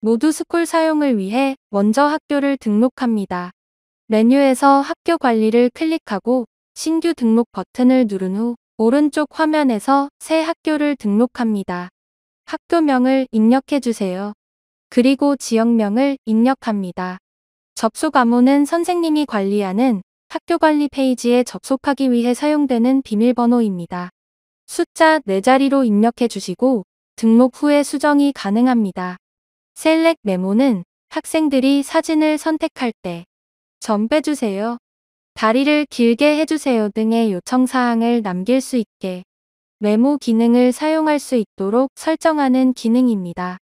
모두 스쿨 사용을 위해 먼저 학교를 등록합니다. 메뉴에서 학교 관리를 클릭하고 신규 등록 버튼을 누른 후 오른쪽 화면에서 새 학교를 등록합니다. 학교명을 입력해주세요. 그리고 지역명을 입력합니다. 접속 암호는 선생님이 관리하는 학교 관리 페이지에 접속하기 위해 사용되는 비밀번호입니다. 숫자 4자리로 입력해 주시고 등록 후에 수정이 가능합니다. 셀렉 메모는 학생들이 사진을 선택할 때 점 빼주세요, 다리를 길게 해주세요 등의 요청사항을 남길 수 있게 메모 기능을 사용할 수 있도록 설정하는 기능입니다.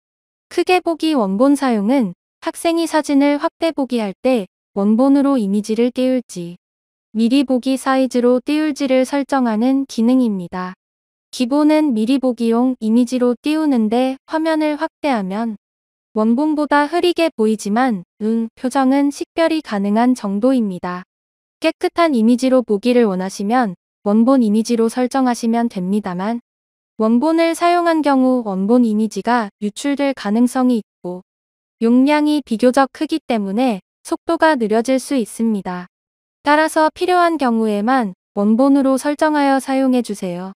크게 보기 원본 사용은 학생이 사진을 확대 보기 할 때 원본으로 이미지를 띄울지, 미리 보기 사이즈로 띄울지를 설정하는 기능입니다. 기본은 미리 보기용 이미지로 띄우는데 화면을 확대하면 원본보다 흐리게 보이지만 표정은 식별이 가능한 정도입니다. 깨끗한 이미지로 보기를 원하시면 원본 이미지로 설정하시면 됩니다만 원본을 사용한 경우 원본 이미지가 유출될 가능성이 있고 용량이 비교적 크기 때문에 속도가 느려질 수 있습니다. 따라서 필요한 경우에만 원본으로 설정하여 사용해 주세요.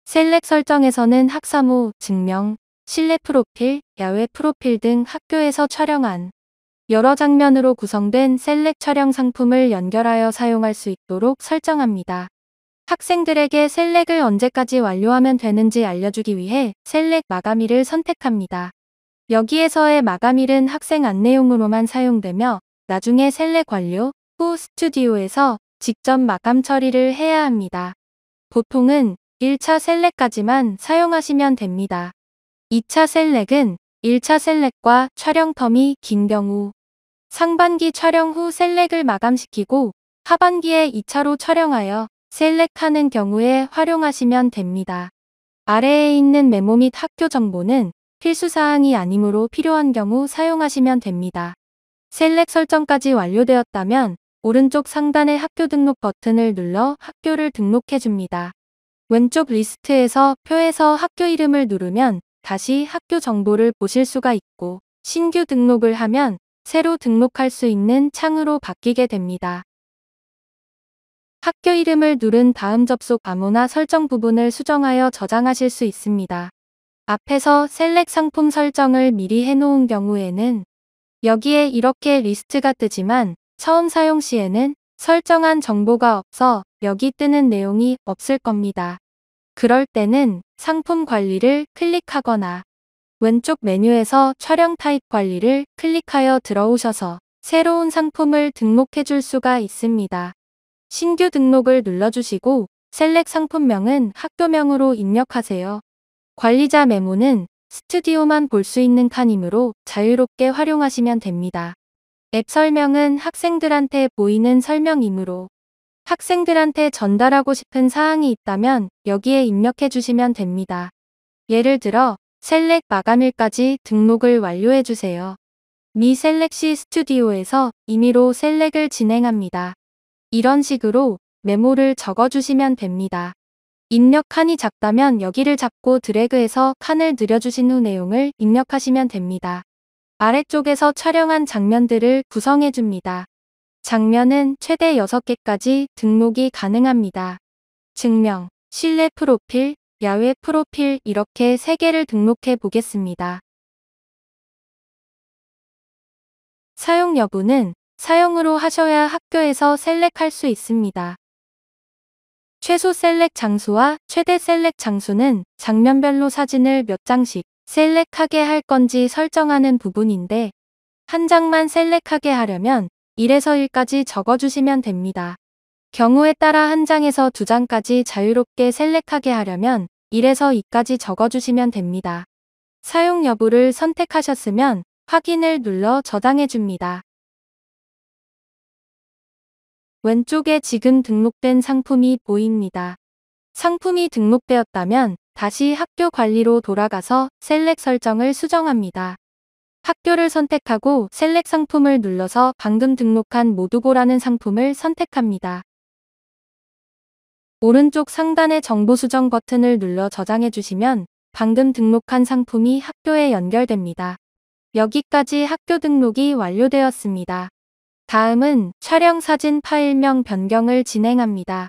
셀렉 설정에서는 학사모, 증명, 실내 프로필, 야외 프로필 등 학교에서 촬영한 여러 장면으로 구성된 셀렉 촬영 상품을 연결하여 사용할 수 있도록 설정합니다. 학생들에게 셀렉을 언제까지 완료하면 되는지 알려주기 위해 셀렉 마감일을 선택합니다. 여기에서의 마감일은 학생 안내용으로만 사용되며 나중에 셀렉 완료 후 스튜디오에서 직접 마감 처리를 해야 합니다. 보통은 1차 셀렉까지만 사용하시면 됩니다. 2차 셀렉은 1차 셀렉과 촬영 텀이 긴 경우 상반기 촬영 후 셀렉을 마감시키고 하반기에 2차로 촬영하여 셀렉하는 경우에 활용하시면 됩니다. 아래에 있는 메모 및 학교 정보는 필수사항이 아니므로 필요한 경우 사용하시면 됩니다. 셀렉 설정까지 완료되었다면 오른쪽 상단의 학교 등록 버튼을 눌러 학교를 등록해줍니다. 왼쪽 리스트에서 표에서 학교 이름을 누르면 다시 학교 정보를 보실 수가 있고 신규 등록을 하면 새로 등록할 수 있는 창으로 바뀌게 됩니다. 학교 이름을 누른 다음 접속 암호나 설정 부분을 수정하여 저장하실 수 있습니다. 앞에서 셀렉 상품 설정을 미리 해놓은 경우에는 여기에 이렇게 리스트가 뜨지만 처음 사용 시에는 설정한 정보가 없어 여기 뜨는 내용이 없을 겁니다. 그럴 때는 상품 관리를 클릭하거나 왼쪽 메뉴에서 촬영 타입 관리를 클릭하여 들어오셔서 새로운 상품을 등록해 줄 수가 있습니다. 신규 등록을 눌러주시고 셀렉 상품명은 학교명으로 입력하세요. 관리자 메모는 스튜디오만 볼 수 있는 칸이므로 자유롭게 활용하시면 됩니다. 앱 설명은 학생들한테 보이는 설명이므로 학생들한테 전달하고 싶은 사항이 있다면 여기에 입력해 주시면 됩니다. 예를 들어 셀렉 마감일까지 등록을 완료해 주세요. 미 셀렉 시 스튜디오에서 임의로 셀렉을 진행합니다. 이런 식으로 메모를 적어주시면 됩니다. 입력 칸이 작다면 여기를 잡고 드래그해서 칸을 늘려주신 후 내용을 입력하시면 됩니다. 아래쪽에서 촬영한 장면들을 구성해줍니다. 장면은 최대 6개까지 등록이 가능합니다. 증명, 실내 프로필, 야외 프로필 이렇게 3개를 등록해 보겠습니다. 사용 여부는 사용으로 하셔야 학교에서 셀렉할 수 있습니다. 최소 셀렉 장소와 최대 셀렉 장소는 장면별로 사진을 몇 장씩 셀렉하게 할 건지 설정하는 부분인데 한 장만 셀렉하게 하려면 1에서 1까지 적어주시면 됩니다. 경우에 따라 한 장에서 2장까지 자유롭게 셀렉하게 하려면 1에서 2까지 적어주시면 됩니다. 사용 여부를 선택하셨으면 확인을 눌러 저장해줍니다. 왼쪽에 지금 등록된 상품이 보입니다. 상품이 등록되었다면 다시 학교 관리로 돌아가서 셀렉 설정을 수정합니다. 학교를 선택하고 셀렉 상품을 눌러서 방금 등록한 모두고라는 상품을 선택합니다. 오른쪽 상단의 정보 수정 버튼을 눌러 저장해 주시면 방금 등록한 상품이 학교에 연결됩니다. 여기까지 학교 등록이 완료되었습니다. 다음은 촬영 사진 파일명 변경을 진행합니다.